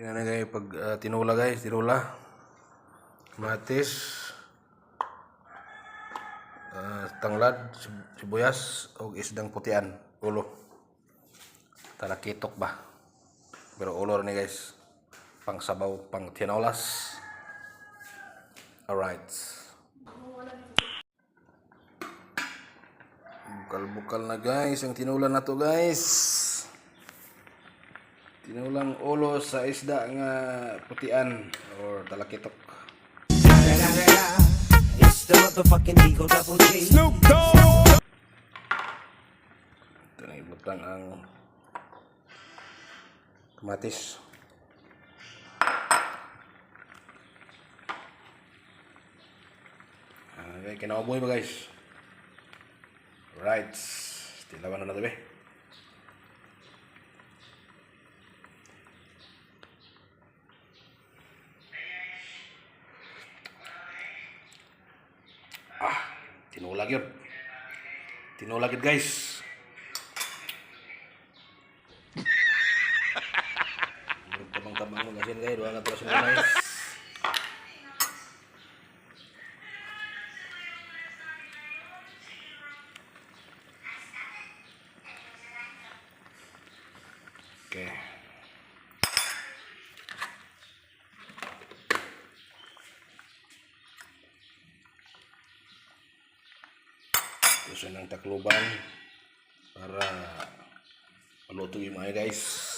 Kaya na guys, pag tinula guys, kamatis, tanglad, sibuyas, o isdang putian, ulo. Talakitok ba? Pero ulo ni guys, pang sabaw, pang tinolas. Alright. Bukal-bukal na guys, ang tinula na to guys. Tinulang ulo sa isda nga putian or talakitok. It's the motherfucking Eagle Double G. Snoop Dogg. Ito na ibutang ang kamatis. Okay, kinaboy ba guys? Right. Tilawan na natin ba? Tinulag yun. Tinulag yun guys. Tabang-tabang mo kasi guys. Doon nga ito sa guys. Okay. Gusto ng takluban para maluto yung mga guys.